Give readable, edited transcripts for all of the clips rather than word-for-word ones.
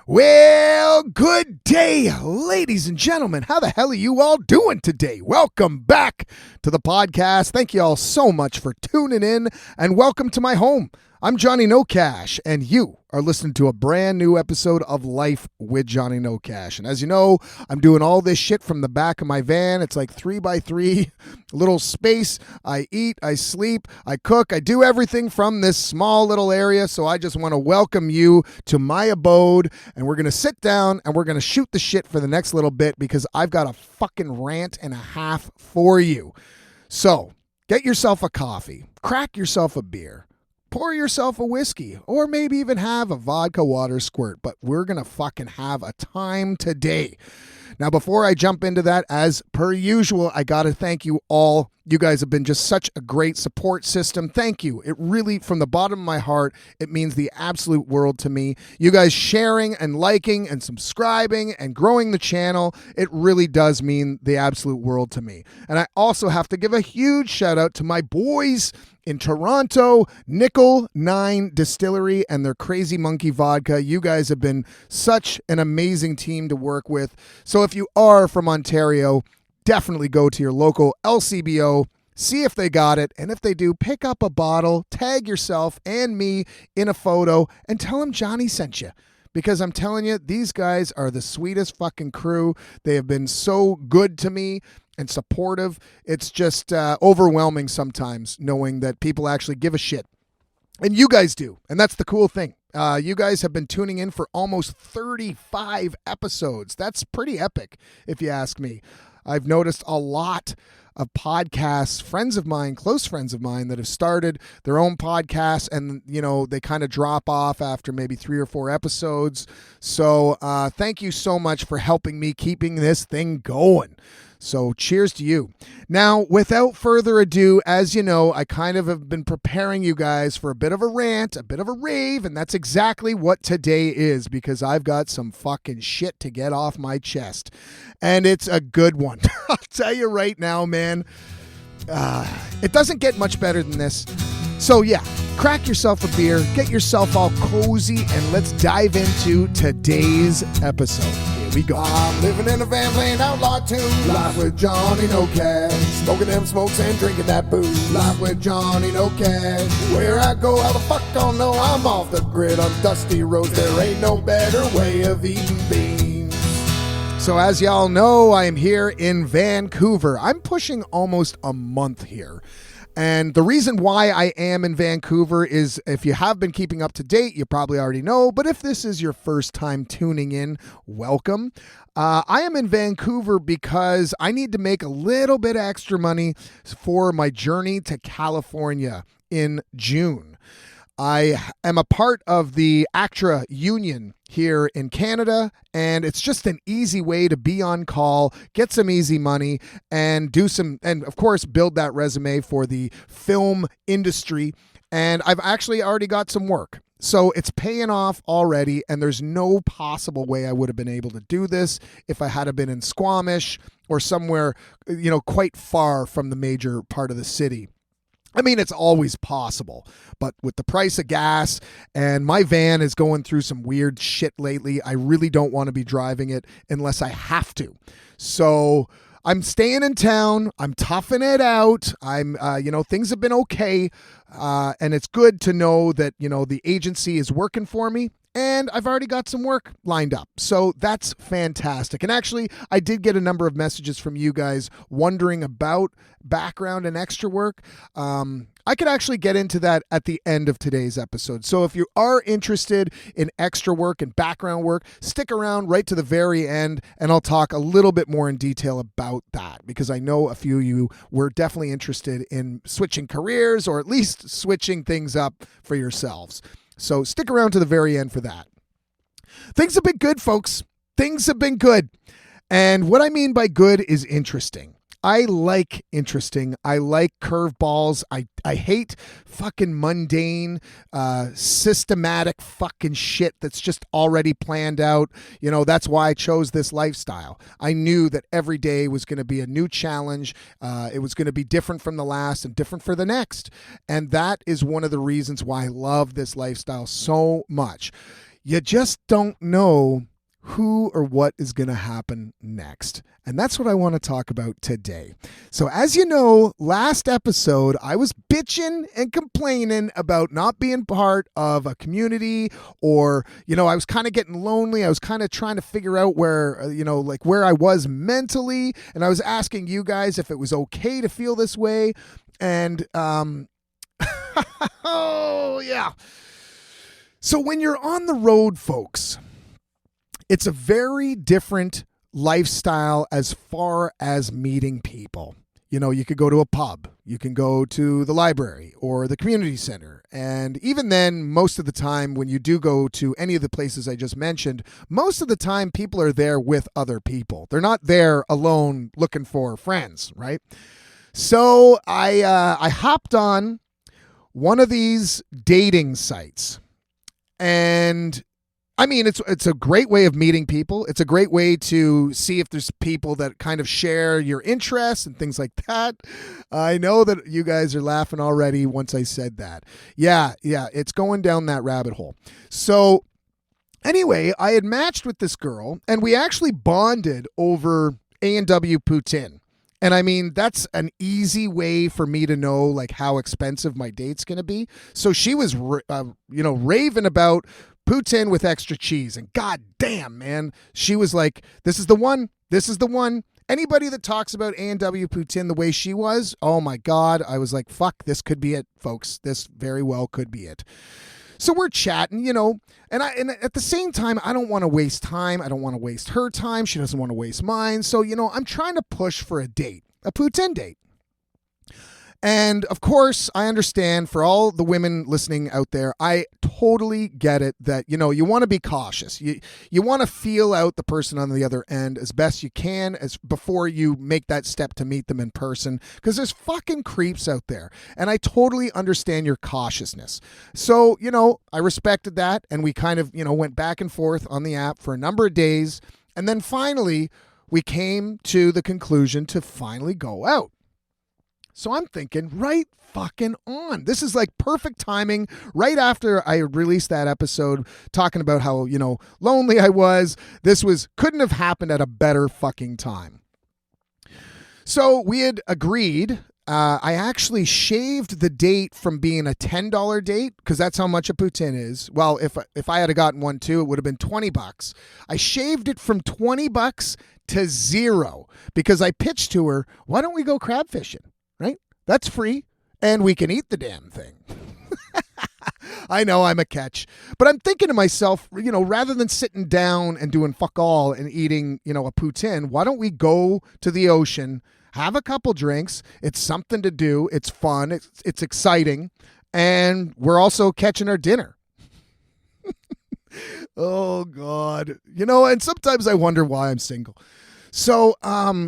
Well, good day, ladies and gentlemen. How the hell are you all doing today? Welcome back to the podcast. Thank you all so much for tuning in, and welcome to my home. I'm Johnny Nocash, and you are listening to a brand new episode of Life with Johnny Nocash. And as you know, I'm doing all this shit from the back of my van. It's like 3x3 little space. I eat, I sleep, I cook, I do everything from this small little area. So I just want to welcome you to my abode, and we're going to sit down and we're going to shoot the shit for the next little bit because I've got a fucking rant and a half for you. So get yourself a coffee, crack yourself a beer, pour yourself a whiskey, or maybe even have a vodka water squirt, but we're going to fucking have a time today. Now, before I jump into that, as per usual, I got to thank you all. You guys have been just such a great support system. Thank you. It really, from the bottom of my heart, it means the absolute world to me. You guys sharing and liking and subscribing and growing the channel, it really does mean the absolute world to me. And I also have to give a huge shout out to my boys in Toronto, Nickel 9 Distillery and their Crazy Monkey Vodka. You guys have been such an amazing team to work with. So if you are from Ontario, definitely go to your local LCBO, see if they got it, and if they do, pick up a bottle, tag yourself and me in a photo, and tell them Johnny sent you. Because I'm telling you, these guys are the sweetest fucking crew. They have been so good to me and supportive. It's just overwhelming sometimes knowing that people actually give a shit. And you guys do. And that's the cool thing. You guys have been tuning in for almost 35 episodes. That's pretty epic, if you ask me. I've noticed a lot of podcasts, friends of mine, close friends of mine that have started their own podcasts, and, you know, they kind of drop off after maybe 3 or 4 episodes. So thank you so much for helping me keeping this thing going. So cheers to you. Now, without further ado, as you know, I kind of have been preparing you guys for a bit of a rant, a bit of a rave, and that's exactly what today is, because I've got some fucking shit to get off my chest. And it's a good one. I'll tell you right now, man, it doesn't get much better than this. So yeah, crack yourself a beer, get yourself all cozy, and let's dive into today's episode. We go. I'm living in a van playing outlaw tunes. Life with Johnny Nocash. Smoking them smokes and drinking that booze. Life with Johnny Nocash. Where I go, how the fuck don't know. I'm off the grid on dusty roads. There ain't no better way of eating beans. So as y'all know, I am here in Vancouver. I'm pushing almost a month here. And the reason why I am in Vancouver is, if you have been keeping up to date, you probably already know. But if this is your first time tuning in, welcome. I am in Vancouver because I need to make a little bit of extra money for my journey to California in June. I am a part of the ACTRA union here in Canada, and it's just an easy way to be on call, get some easy money, and do some, and of course, build that resume for the film industry. And I've actually already got some work. So it's paying off already, and there's no possible way I would have been able to do this if I had been in Squamish or somewhere, you know, quite far from the major part of the city. I mean, it's always possible, but with the price of gas, and my van is going through some weird shit lately, I really don't want to be driving it unless I have to. So I'm staying in town. I'm toughing it out. Things have been okay. And it's good to know that, you know, the agency is working for me. And I've already got some work lined up. So that's fantastic. And actually, I did get a number of messages from you guys wondering about background and extra work. I could actually get into that at the end of today's episode. So if you are interested in extra work and background work, stick around right to the very end, and I'll talk a little bit more in detail about that, because I know a few of you were definitely interested in switching careers, or at least switching things up for yourselves. So stick around to the very end for that. Things have been good, folks. Things have been good. And what I mean by good is interesting. I like interesting. I like curveballs. I hate fucking mundane, systematic fucking shit that's just already planned out. You know, that's why I chose this lifestyle. I knew that every day was going to be a new challenge. It was going to be different from the last and different for the next. And that is one of the reasons why I love this lifestyle so much. you just don't know who or what is going to happen next. And that's what I want to talk about today. So as you know, last episode, I was bitching and complaining about not being part of a community, or, I was kind of getting lonely. I was kind of trying to figure out where, where I was mentally. And I was asking you guys if it was okay to feel this way. And, oh yeah. So when you're on the road, folks, it's a very different lifestyle as far as meeting people. You could go to a pub, you can go to the library or the community center. And even then, most of the time when you do go to any of the places I just mentioned, most of the time people are there with other people. They're not there alone looking for friends, right? So I hopped on one of these dating sites, and I mean, it's a great way of meeting people. It's a great way to see if there's people that kind of share your interests and things like that. I know that you guys are laughing already once I said that. Yeah, it's going down that rabbit hole. So anyway, I had matched with this girl, and we actually bonded over A&W poutine. And I mean, that's an easy way for me to know like how expensive my date's going to be. So she was, raving about poutine with extra cheese. And god damn, man, she was like, this is the one. This is the one. Anybody that talks about A&W poutine the way she was, oh my God, I was like, fuck, this could be it, folks. This very well could be it. So we're chatting, and at the same time, I don't want to waste time. I don't want to waste her time. She doesn't want to waste mine. So, I'm trying to push for a date, a poutine date. And of course, I understand for all the women listening out there, I totally get it that, you want to be cautious. You want to feel out the person on the other end as best you can as before you make that step to meet them in person, because there's fucking creeps out there. And I totally understand your cautiousness. So, I respected that. And we kind of, went back and forth on the app for a number of days. And then finally, we came to the conclusion to finally go out. So I'm thinking, right fucking on. This is like perfect timing right after I released that episode talking about how, lonely I was. This couldn't have happened at a better fucking time. So we had agreed. I actually shaved the date from being a $10 date, because that's how much a poutine is. Well, if I had gotten one too, it would have been $20. I shaved it from $20 to $0 because I pitched to her, why don't we go crab fishing? Right? That's free, and we can eat the damn thing. I know I'm a catch, but I'm thinking to myself, rather than sitting down and doing fuck all and eating, a poutine, why don't we go to the ocean, have a couple drinks? It's something to do. It's fun. It's exciting. And we're also catching our dinner. Oh, God. And sometimes I wonder why I'm single. So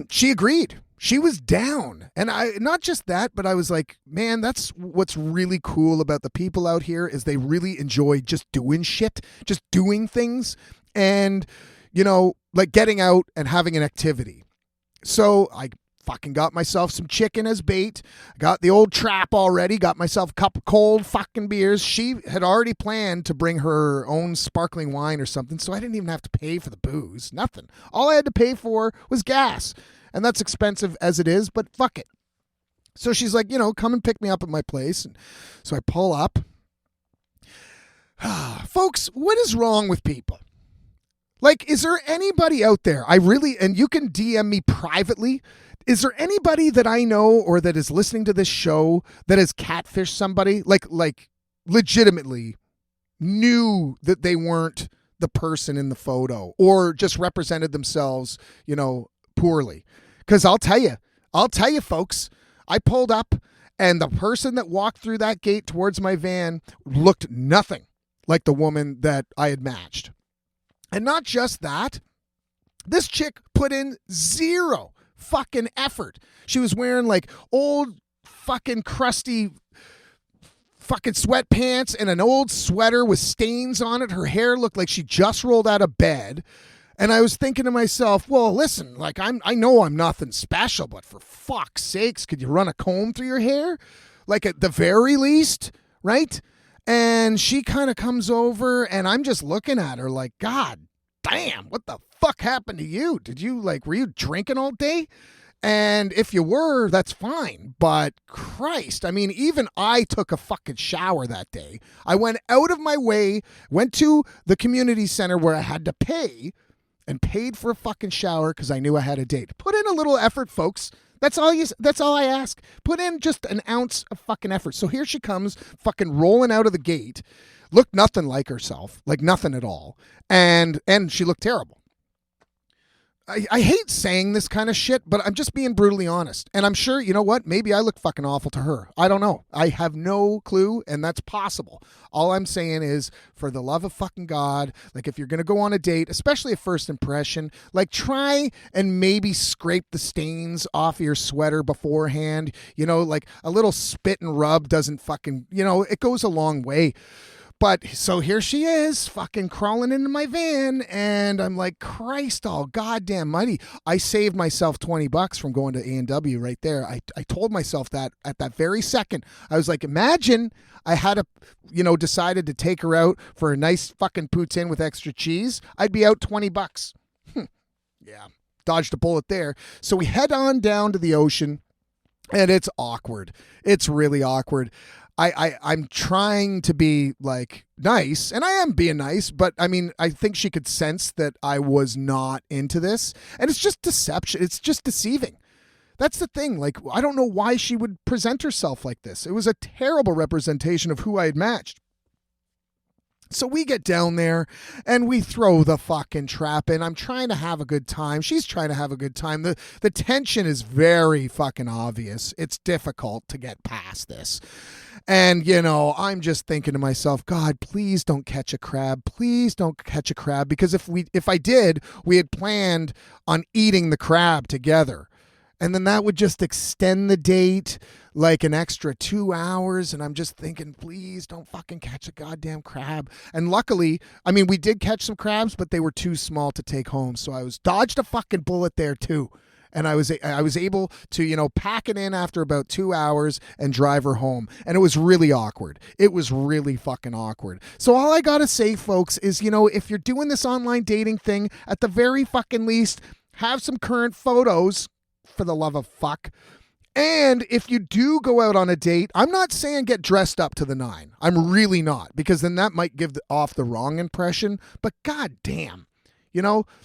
she agreed. She was down. And not just that, but I was like, man, that's what's really cool about the people out here is they really enjoy just doing shit, just doing things and, like getting out and having an activity. So I fucking got myself some chicken as bait. Got the old trap already. Got myself a cup of cold fucking beers. She had already planned to bring her own sparkling wine or something, so I didn't even have to pay for the booze. Nothing. All I had to pay for was gas. And that's expensive as it is, but fuck it. So she's like, come and pick me up at my place. And so I pull up. Folks, what is wrong with people? Like, is there anybody out there? And you can DM me privately. Is there anybody that I know or that is listening to this show that has catfished somebody? Like legitimately knew that they weren't the person in the photo or just represented themselves, poorly. Because I'll tell you, folks, I pulled up and the person that walked through that gate towards my van looked nothing like the woman that I had matched. And not just that, this chick put in zero fucking effort. She was wearing like old fucking crusty fucking sweatpants and an old sweater with stains on it. Her hair looked like she just rolled out of bed. And I was thinking to myself, well, listen, like I know I'm nothing special, but for fuck's sakes, could you run a comb through your hair? Like at the very least, right? And she kind of comes over, and I'm just looking at her like, God damn, what the fuck happened to you? Were you drinking all day? And if you were, that's fine. But Christ, I mean, even I took a fucking shower that day. I went out of my way, went to the community center where I had to pay, and paid for a fucking shower because I knew I had a date. Put in a little effort, folks. That's all I ask. Put in just an ounce of fucking effort. So here she comes, fucking rolling out of the gate. Looked nothing like herself, like nothing at all. And she looked terrible. I hate saying this kind of shit, but I'm just being brutally honest. And I'm sure, you know what? Maybe I look fucking awful to her. I don't know. I have no clue, and that's possible. All I'm saying is, for the love of fucking God, like if you're going to go on a date, especially a first impression, like try and maybe scrape the stains off of your sweater beforehand. You know, like a little spit and rub doesn't fucking, it goes a long way. But so here she is fucking crawling into my van, and I'm like, Christ all goddamn mighty. I saved myself $20 from going to A&W right there. I told myself that at that very second. I was like, imagine I had decided to take her out for a nice fucking poutine with extra cheese. I'd be out $20. Yeah, dodged a bullet there. So we head on down to the ocean, and it's awkward. It's really awkward. I'm trying to be like nice, and I am being nice, but I mean, I think she could sense that I was not into this, and it's just deception. It's just deceiving. That's the thing. Like, I don't know why she would present herself like this. It was a terrible representation of who I had matched. So we get down there and we throw the fucking trap in. I'm trying to have a good time. She's trying to have a good time. The tension is very fucking obvious. It's difficult to get past this. And, I'm just thinking to myself, God, please don't catch a crab. Please don't catch a crab. Because if I did, we had planned on eating the crab together. And then that would just extend the date like an extra 2 hours. And I'm just thinking, please don't fucking catch a goddamn crab. And luckily, I mean, we did catch some crabs, but they were too small to take home. So I was dodged a fucking bullet there too. And I was able to, pack it in after about 2 hours and drive her home. And it was really awkward. It was really fucking awkward. So all I got to say, folks, is, if you're doing this online dating thing, at the very fucking least, have some current photos, for the love of fuck. And if you do go out on a date, I'm not saying get dressed up to the nine. I'm really not, because then that might give off the wrong impression. But goddamn,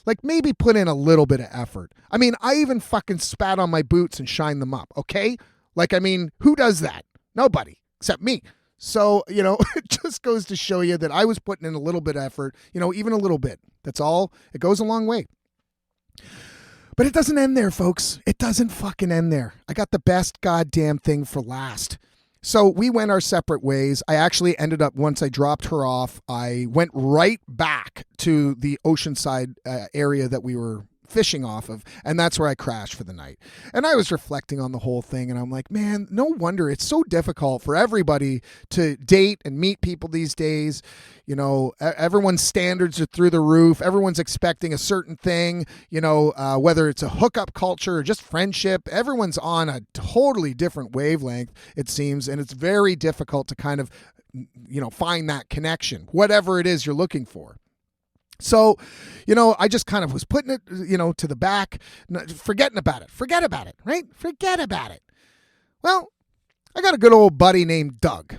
like maybe put in a little bit of effort. I mean, I even fucking spat on my boots and shined them up, okay? Like, I mean, who does that? Nobody, except me. So, it just goes to show you that I was putting in a little bit of effort, even a little bit. That's all. It goes a long way. But it doesn't end there, folks. It doesn't fucking end there. I got the best goddamn thing for last. So we went our separate ways. I actually ended up, once I dropped her off, I went right back to the oceanside area that we were fishing off of, and that's where I crashed for the night. And I was reflecting on the whole thing, and I'm like, man, no wonder it's so difficult for everybody to date and meet people these days. Everyone's standards are through the roof. Everyone's expecting a certain thing, whether it's a hookup culture or just friendship. Everyone's on a totally different wavelength, it seems, and it's very difficult to kind of, find that connection, whatever it is you're looking for. So, I just kind of was putting it, to the back, forgetting about it. Forget about it, right? Forget about it. Well, I got a good old buddy named Doug.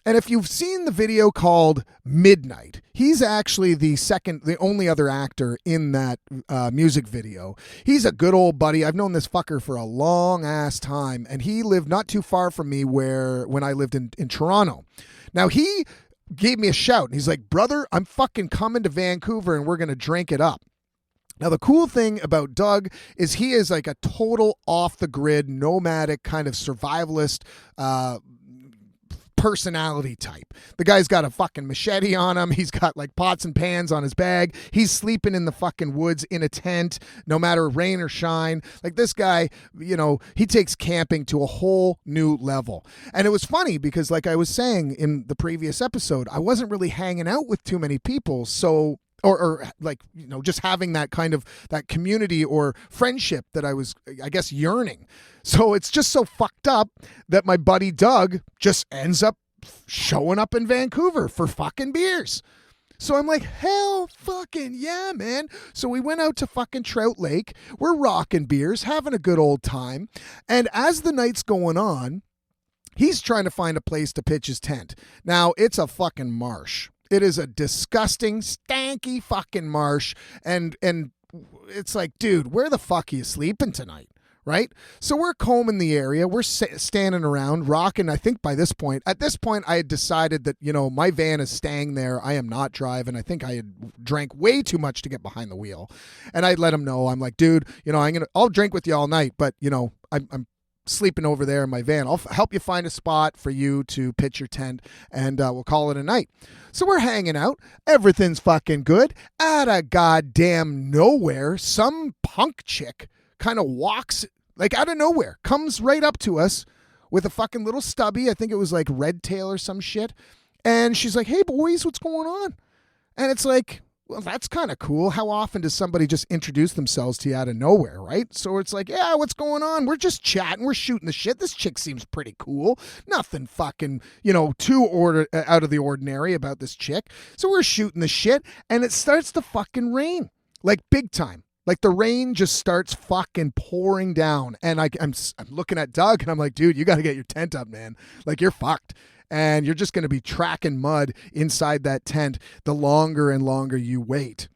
And if you've seen the video called Midnight, he's actually the only other actor in that music video. He's a good old buddy. I've known this fucker for a long ass time, and he lived not too far from me when I lived in Toronto. Now, he gave me a shout, and he's like, brother, I'm fucking coming to Vancouver, and we're going to drink it up. Now, the cool thing about Doug is he is like a total off-the-grid, nomadic kind of survivalist personality type. The guy's got a fucking machete on him. He's got like pots and pans on his bag. He's sleeping in the fucking woods in a tent, no matter rain or shine. Like this guy, he takes camping to a whole new level. And it was funny because, like I was saying in the previous episode, I wasn't really hanging out with too many people. So or like, just having that kind of that community or friendship that I was, I guess, yearning. So it's just so fucked up that my buddy Doug just ends up showing up in Vancouver for fucking beers. So I'm like, hell fucking yeah, man. So we went out to fucking Trout Lake. We're rocking beers, having a good old time. And as the night's going on, he's trying to find a place to pitch his tent. Now, it's a fucking marsh. It is a disgusting, stanky fucking marsh. And it's like, dude, where the fuck are you sleeping tonight? Right? So we're combing the area. We're standing around, rocking. I think at this point, I had decided that, my van is staying there. I am not driving. I think I had drank way too much to get behind the wheel. And I'd let him know. I'm like, dude, I'll drink with you all night, but, I'm sleeping over there in my van. I'll help you find a spot for you to pitch your tent, and we'll call it a night. So we're hanging out. Everything's fucking good. Out of goddamn nowhere, some punk chick kind of walks like out of nowhere, comes right up to us with a fucking little stubby. I think it was like red tail or some shit. And she's like, hey boys, what's going on? And it's like, well, that's kind of cool. How often does somebody just introduce themselves to you out of nowhere, right? So it's like, yeah, what's going on? We're just chatting. We're shooting the shit. This chick seems pretty cool. Nothing fucking, too out of the ordinary about this chick. So we're shooting the shit, and it starts to fucking rain, like big time. Like the rain just starts fucking pouring down. And I'm looking at Doug, and I'm like, dude, you got to get your tent up, man. Like, you're fucked. And you're just going to be tracking mud inside that tent the longer and longer you wait.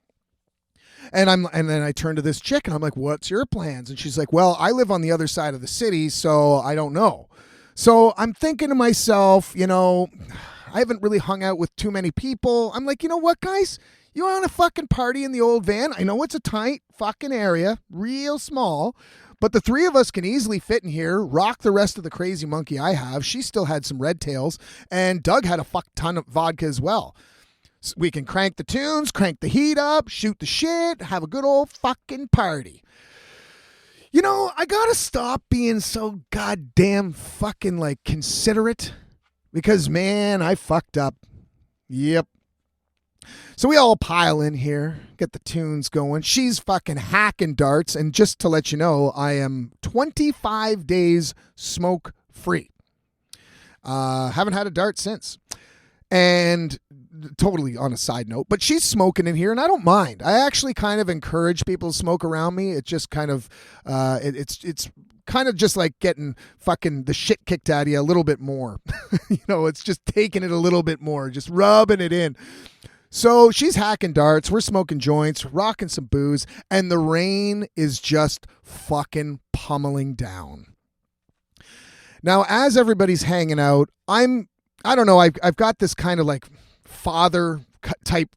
And then I turn to this chick, and I'm like, what's your plans? And she's like, well, I live on the other side of the city, so I don't know. So I'm thinking to myself, I haven't really hung out with too many people. I'm like, you know what, guys? You want to fucking party in the old van? I know it's a tight fucking area, real small, but the three of us can easily fit in here, rock the rest of the crazy monkey I have. She still had some red tails, and Doug had a fuck ton of vodka as well. So we can crank the tunes, crank the heat up, shoot the shit, have a good old fucking party. I gotta stop being so goddamn fucking considerate, because man, I fucked up. Yep. So we all pile in here, get the tunes going. She's fucking hacking darts. And just to let you know, I am 25 days smoke free. Haven't had a dart since. And totally on a side note, but she's smoking in here, and I don't mind. I actually kind of encourage people to smoke around me. It just kind of, it's kind of just like getting fucking the shit kicked out of you a little bit more. It's just taking it a little bit more, just rubbing it in. So she's hacking darts, we're smoking joints, rocking some booze, and the rain is just fucking pummeling down. Now, as everybody's hanging out, I don't know, I've got this kind of father type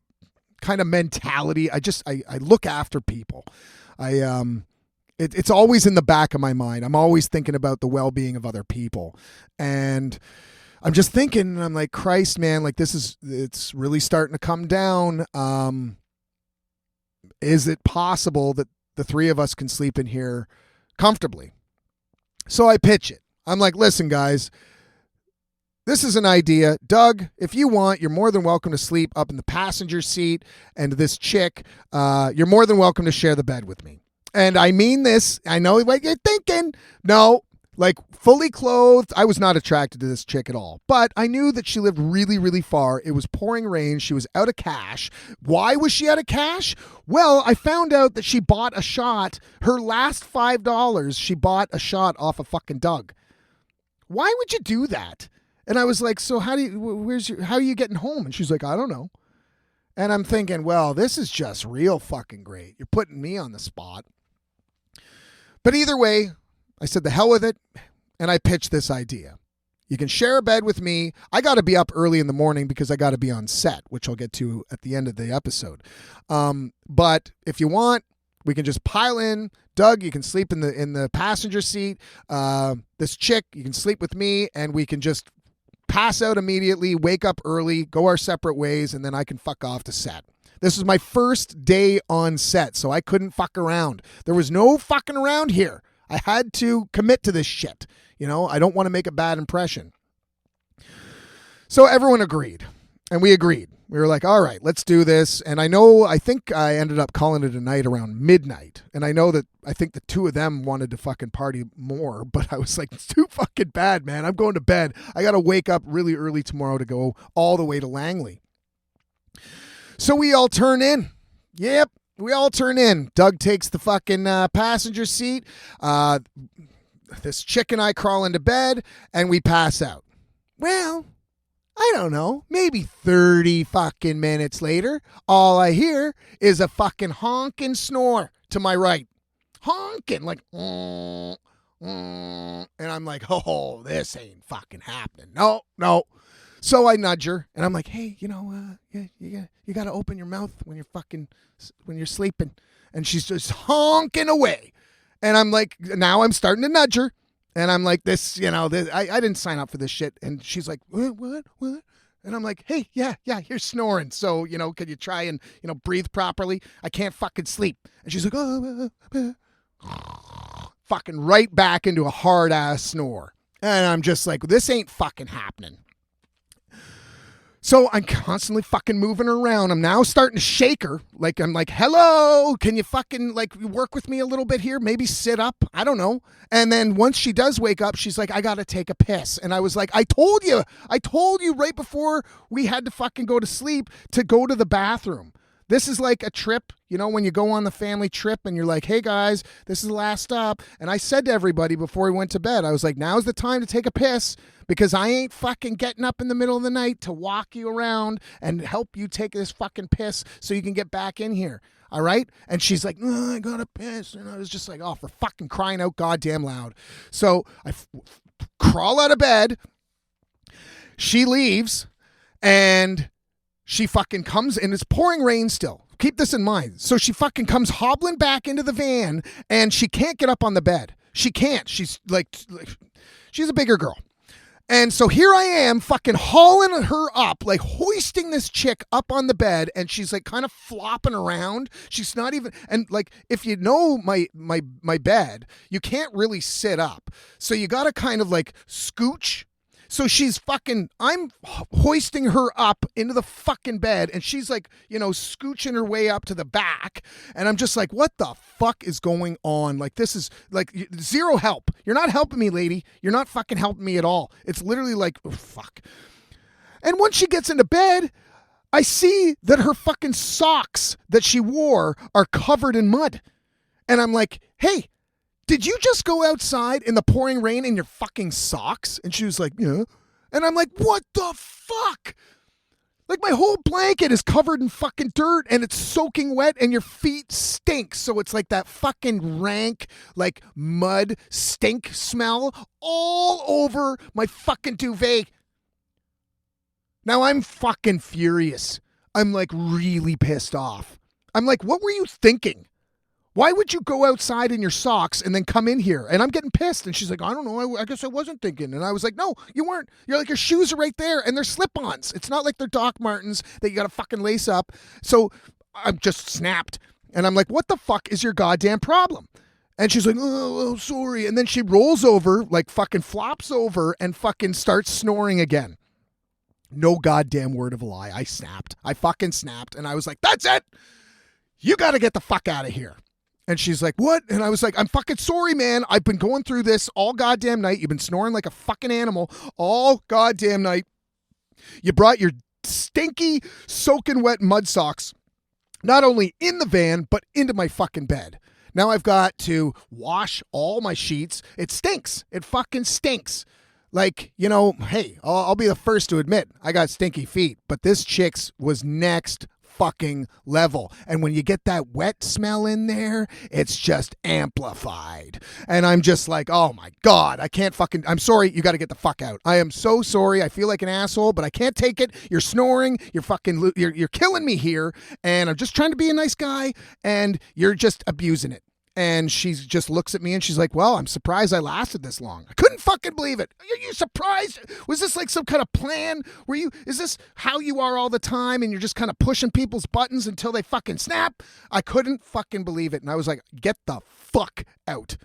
kind of mentality. I look after people. It's always in the back of my mind. I'm always thinking about the well-being of other people. And I'm just thinking, I'm like, Christ, man, it's really starting to come down. Is it possible that the three of us can sleep in here comfortably? So I pitch it. I'm like, listen, guys, this is an idea. Doug, if you want, you're more than welcome to sleep up in the passenger seat. And this chick, you're more than welcome to share the bed with me. And I mean this. I know what you're thinking. No. Fully clothed. I was not attracted to this chick at all. But I knew that she lived really, really far. It was pouring rain. She was out of cash. Why was she out of cash? Well, I found out that she bought a shot. Her last $5, she bought a shot off of fucking Doug. Why would you do that? And I was like, so how are you getting home? And she's like, I don't know. And I'm thinking, well, this is just real fucking great. You're putting me on the spot. But either way, I said, the hell with it, and I pitched this idea. You can share a bed with me. I got to be up early in the morning because I got to be on set, which I'll get to at the end of the episode. But if you want, we can just pile in. Doug, you can sleep in the passenger seat. This chick, you can sleep with me, and we can just pass out immediately, wake up early, go our separate ways, and then I can fuck off to set. This was my first day on set, so I couldn't fuck around. There was no fucking around here. I had to commit to this shit. I don't want to make a bad impression. So everyone agreed. And we agreed. We were like, all right, let's do this. And I think I ended up calling it a night around midnight. And I think the two of them wanted to fucking party more, but I was like, it's too fucking bad, man. I'm going to bed. I got to wake up really early tomorrow to go all the way to Langley. So we all turn in. Yep. We all turn in. Doug takes the fucking passenger seat. This chick and I crawl into bed and we pass out. Well, I don't know, maybe 30 fucking minutes later, all I hear is a fucking honking snore to my right. Honking, like, and I'm like, oh, this ain't fucking happening. No. So I nudge her, and I'm like, hey, you got to open your mouth when you're sleeping. And she's just honking away. And I'm like, now I'm starting to nudge her. And I'm like, I didn't sign up for this shit. And she's like, what? And I'm like, hey, yeah, you're snoring. So, could you try and, breathe properly? I can't fucking sleep. And she's like, fucking right back into a hard ass snore. And I'm just like, this ain't fucking happening. So I'm constantly fucking moving her around. I'm now starting to shake her. Like, I'm like, hello, can you fucking work with me a little bit here? Maybe sit up. I don't know. And then once she does wake up, she's like, I got to take a piss. And I was like, I told you right before we had to fucking go to sleep to go to the bathroom. This is like a trip, when you go on the family trip and you're like, hey guys, this is the last stop. And I said to everybody before we went to bed, I was like, now's the time to take a piss because I ain't fucking getting up in the middle of the night to walk you around and help you take this fucking piss so you can get back in here. All right. And she's like, I got to piss. And I was just like, oh, for fucking crying out goddamn loud. So I crawl out of bed. She leaves and she fucking comes, and it's pouring rain still. Keep this in mind. So she fucking comes hobbling back into the van, and she can't get up on the bed. She can't. She's she's a bigger girl. And so here I am fucking hauling her up, like hoisting this chick up on the bed, and she's like kind of flopping around. She's not even, and like, if you know my bed, you can't really sit up. So you got to kind of like scooch. So I'm hoisting her up into the fucking bed, and she's like, scooching her way up to the back. And I'm just like, what the fuck is going on? Like, this is like zero help. You're not helping me, lady. You're not fucking helping me at all. It's literally like, oh, fuck. And once she gets into bed, I see that her fucking socks that she wore are covered in mud. And I'm like, hey, did you just go outside in the pouring rain in your fucking socks? And she was like, yeah. And I'm like, what the fuck? Like, my whole blanket is covered in fucking dirt and it's soaking wet and your feet stink. So it's like that fucking rank, like mud stink smell all over my fucking duvet. Now I'm fucking furious. I'm like really pissed off. I'm like, what were you thinking? Why would you go outside in your socks and then come in here? And I'm getting pissed. And she's like, I don't know. I guess I wasn't thinking. And I was like, no, you weren't. You're like, your shoes are right there and they're slip-ons. It's not like they're Doc Martens that you got to fucking lace up. So I'm just snapped. And I'm like, what the fuck is your goddamn problem? And she's like, oh, sorry. And then she rolls over, like fucking flops over and fucking starts snoring again. No goddamn word of a lie. I snapped. I fucking snapped. And I was like, that's it. You got to get the fuck out of here. And she's like, what? And I was like, I'm fucking sorry, man. I've been going through this all goddamn night. You've been snoring like a fucking animal all goddamn night. You brought your stinky, soaking wet mud socks, not only in the van, but into my fucking bed. Now I've got to wash all my sheets. It stinks. It fucking stinks. Like, hey, I'll be the first to admit I got stinky feet, but this chick's was next fucking level. And when you get that wet smell in there, it's just amplified. And I'm just like, oh my God, I'm sorry. You got to get the fuck out. I am so sorry. I feel like an asshole, but I can't take it. You're snoring. You're killing me here. And I'm just trying to be a nice guy and you're just abusing it. And she just looks at me and she's like, well, I'm surprised I lasted this long. I couldn't fucking believe it. Are you surprised? Was this like some kind of plan? Is this how you are all the time and you're just kind of pushing people's buttons until they fucking snap? I couldn't fucking believe it. And I was like, get the fuck out.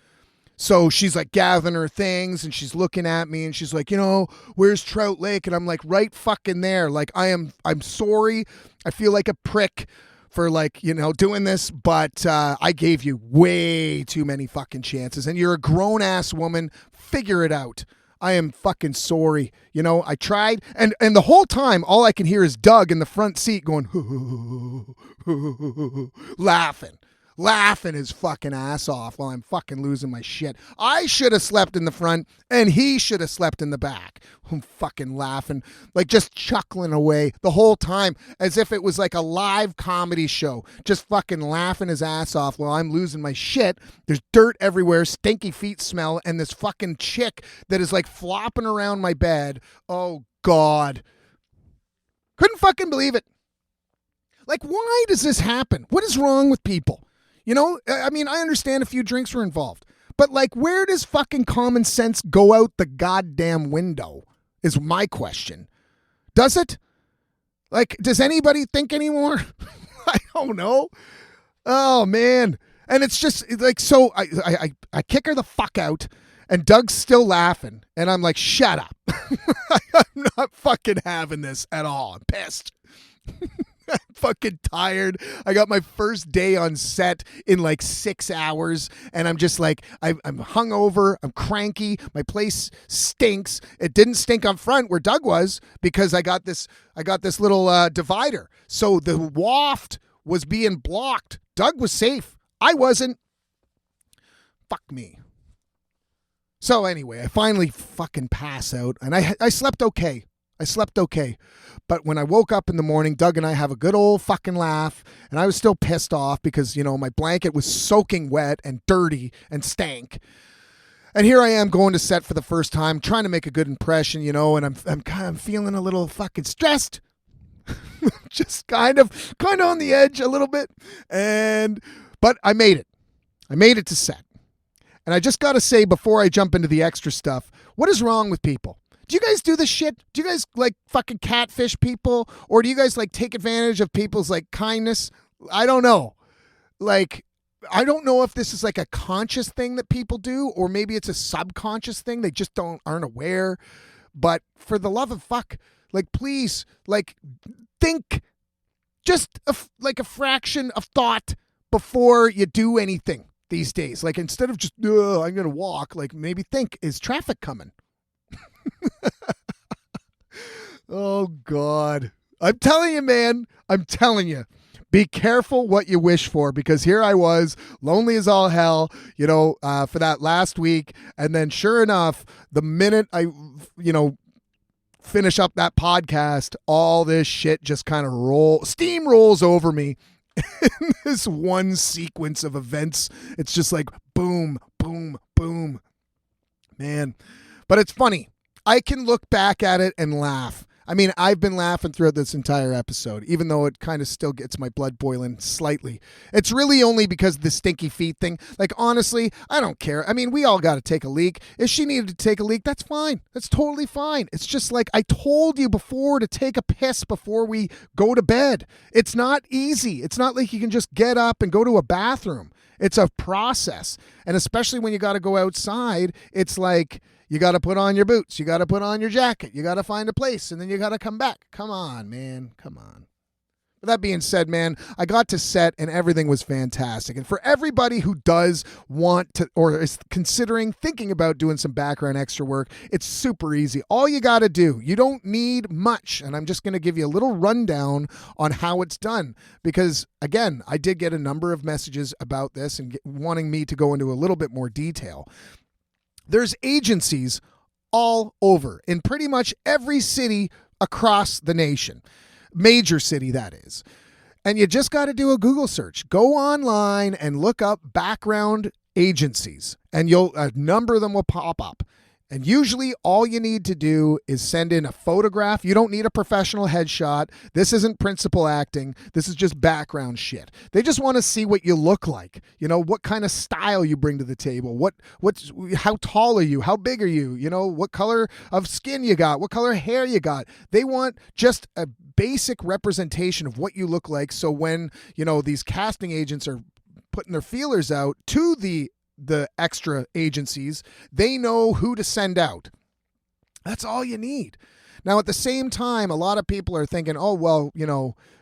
So she's like gathering her things and she's looking at me and she's like, where's Trout Lake? And I'm like, right fucking there. Like, I'm sorry. I feel like a prick for like, doing this, but I gave you way too many fucking chances and you're a grown ass woman. Figure it out. I am fucking sorry. I tried and the whole time all I can hear is Doug in the front seat going, laughing his fucking ass off while I'm fucking losing my shit. I should have slept in the front and he should have slept in the back. I'm fucking laughing, like just chuckling away the whole time as if it was like a live comedy show, just fucking laughing his ass off while I'm losing my shit. There's dirt everywhere, stinky feet smell, and this fucking chick that is like flopping around my bed. Oh God. Couldn't fucking believe it. Like, why does this happen? What is wrong with people? I mean, I understand a few drinks were involved, but like, where does fucking common sense go out the goddamn window is my question. Does it? Like, does anybody think anymore? I don't know. Oh, man. And it's just like, so I kick her the fuck out and Doug's still laughing. And I'm like, shut up. I'm not fucking having this at all. I'm pissed. I'm fucking tired. I got my first day on set in like 6 hours and I'm just like, I'm hungover. I'm cranky. My place stinks. It didn't stink on front where Doug was because I got this little divider. So the waft was being blocked. Doug was safe. I wasn't. Fuck me. So anyway, I finally fucking pass out and I slept okay. But when I woke up in the morning, Doug and I have a good old fucking laugh, and I was still pissed off because, my blanket was soaking wet and dirty and stank. And here I am going to set for the first time, trying to make a good impression, and I'm kind of feeling a little fucking stressed. Just kind of on the edge a little bit. But I made it. I made it to set. And I just got to say before I jump into the extra stuff, what is wrong with people? Do you guys do this shit? Do you guys like fucking catfish people? Or do you guys like take advantage of people's like kindness? I don't know. Like, I don't know if this is like a conscious thing that people do, or maybe it's a subconscious thing. They just aren't aware. But for the love of fuck, like, please, like, think just like a fraction of thought before you do anything these days. Like, instead of just, I'm going to walk, like maybe think, is traffic coming? Oh God. I'm telling you, man. I'm telling you. Be careful what you wish for, because here I was, lonely as all hell, for that last week. And then sure enough, the minute I, finish up that podcast, all this shit just kind of steamrolls over me. In this one sequence of events, it's just like boom, boom, boom. Man. But it's funny. I can look back at it and laugh. I mean, I've been laughing throughout this entire episode, even though it kind of still gets my blood boiling slightly. It's really only because of the stinky feet thing. Like, honestly, I don't care. I mean, we all got to take a leak. If she needed to take a leak, that's fine. That's totally fine. It's just like I told you before, to take a piss before we go to bed. It's not easy. It's not like you can just get up and go to a bathroom. It's a process. And especially when you got to go outside, it's like, you got to put on your boots. You got to put on your jacket. You got to find a place, and then you got to come back. Come on, man. Come on. But that being said, man, I got to set, and everything was fantastic. And for everybody who does want to, or is thinking about doing some background extra work, it's super easy. All you got to do, you don't need much. And I'm just going to give you a little rundown on how it's done. Because, again, I did get a number of messages about this and wanting me to go into a little bit more detail. There's agencies all over in pretty much every city across the nation. Major city, that is. And you just got to do a Google search. Go online and look up background agencies, and a number of them will pop up. And usually all you need to do is send in a photograph. You don't need a professional headshot. This isn't principal acting. This is just background shit. They just want to see what you look like. What kind of style you bring to the table. How tall are you? How big are you? What color of skin you got? What color hair you got? They want just a basic representation of what you look like. So when, these casting agents are putting their feelers out to the the extra agencies. They know who to send out. That's all you need. Now, at the same time, a lot of people are thinking, oh, well,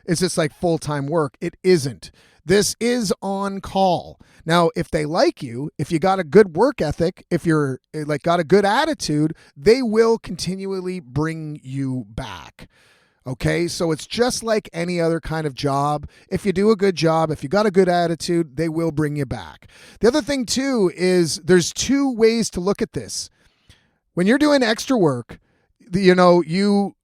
is this like full-time work? It isn't. This is on call. Now, if they like you, if you got a good work ethic, if you're like got a good attitude, they will continually bring you back. Okay, so it's just like any other kind of job. If you do a good job, if you got a good attitude, they will bring you back. The other thing too is there's two ways to look at this. When you're doing extra work, you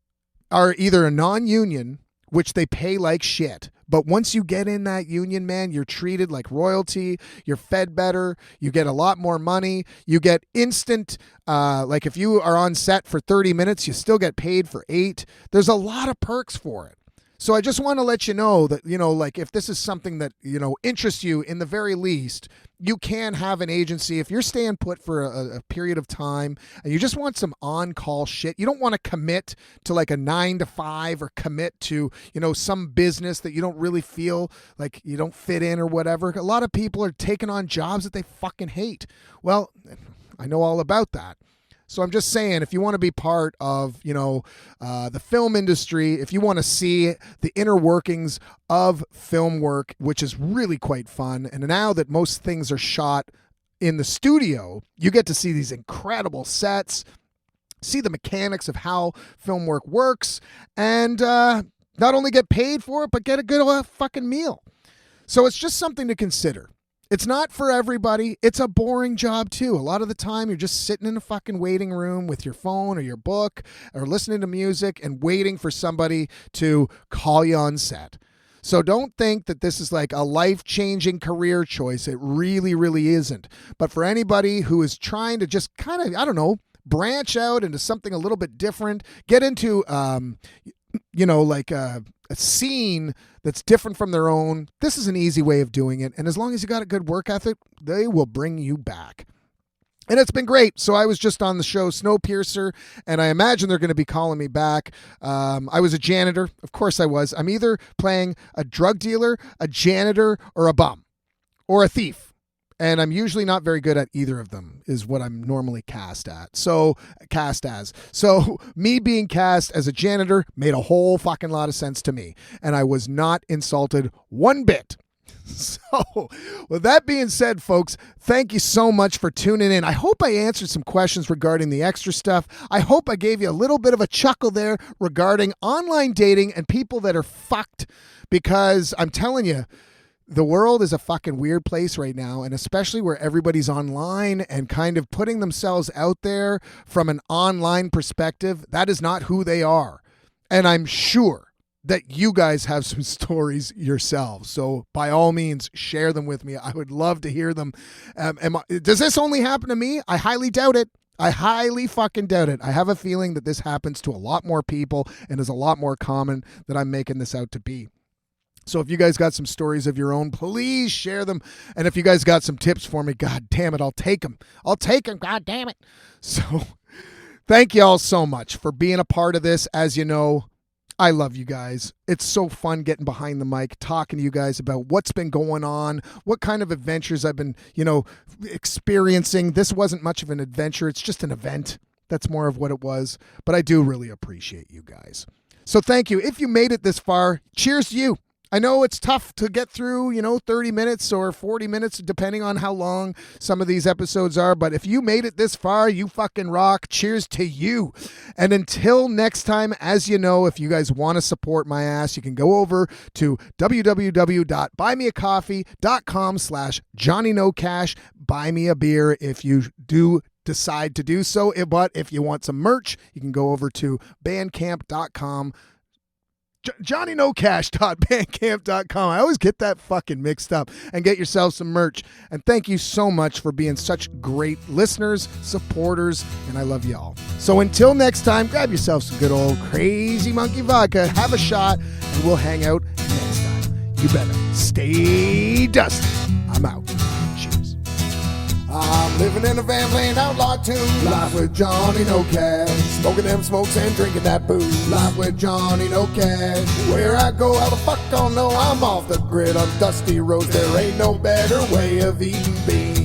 are either a non-union, which they pay like shit. But once you get in that union, man, you're treated like royalty. You're fed better. You get a lot more money. You get instant, like if you are on set for 30 minutes, you still get paid for 8. There's a lot of perks for it. So I just want to let you know that, like if this is something that, interests you in the very least, you can have an agency. If you're staying put for a period of time and you just want some on-call shit, you don't want to commit to like a 9 to 5 or commit to, some business that you don't really feel like you don't fit in or whatever. A lot of people are taking on jobs that they fucking hate. Well, I know all about that. So I'm just saying, if you want to be part of, the film industry, if you want to see the inner workings of film work, which is really quite fun, and now that most things are shot in the studio, you get to see these incredible sets, see the mechanics of how film work works, and not only get paid for it, but get a good fucking meal. So it's just something to consider. It's not for everybody. It's a boring job too. A lot of the time you're just sitting in a fucking waiting room with your phone or your book or listening to music and waiting for somebody to call you on set. So don't think that this is like a life-changing career choice. It really, really isn't. But for anybody who is trying to just kind of, branch out into something a little bit different, get into, like a scene that's different from their own, this is an easy way of doing it. And as long as you got a good work ethic, they will bring you back. And it's been great. So I was just on the show Snowpiercer, and I imagine they're going to be calling me back. I was a janitor. Of course I was. I'm either playing a drug dealer, a janitor, or a bum, or a thief. And I'm usually not very good at either of them, is what I'm normally cast as. So me being cast as a janitor made a whole fucking lot of sense to me. And I was not insulted one bit. So with that being said, folks, thank you so much for tuning in. I hope I answered some questions regarding the extra stuff. I hope I gave you a little bit of a chuckle there regarding online dating and people that are fucked, because I'm telling you, the world is a fucking weird place right now, and especially where everybody's online and kind of putting themselves out there from an online perspective. That is not who they are. And I'm sure that you guys have some stories yourselves. So by all means, share them with me. I would love to hear them. Does this only happen to me? I highly doubt it. I highly fucking doubt it. I have a feeling that this happens to a lot more people and is a lot more common than I'm making this out to be. So if you guys got some stories of your own, please share them. And if you guys got some tips for me, God damn it, I'll take them. God damn it. So thank you all so much for being a part of this. As you know, I love you guys. It's so fun getting behind the mic, talking to you guys about what's been going on, what kind of adventures I've been, experiencing. This wasn't much of an adventure. It's just an event. That's more of what it was. But I do really appreciate you guys. So thank you. If you made it this far, cheers to you. I know it's tough to get through, 30 minutes or 40 minutes, depending on how long some of these episodes are. But if you made it this far, you fucking rock. Cheers to you. And until next time, as you know, if you guys want to support my ass, you can go over to www.buymeacoffee.com/JohnnyNocash. Buy me a beer if you do decide to do so. But if you want some merch, you can go over to bandcamp.com. JohnnyNocash.bandcamp.com. I always get that fucking mixed up. And get yourself some merch. And thank you so much for being such great listeners, supporters, and I love y'all. So until next time, grab yourself some good old Crazy Monkey Vodka, have a shot, and we'll hang out next time. You better stay dusty. I'm out. Cheers. I'm living in a van playing outlaw tunes. Live with Johnny No Cash. Smoking them smokes and drinking that booze. Live with Johnny No Cash. Where I go, how the fuck I'll know I'm off the grid on dusty roads. There ain't no better way of eating beans.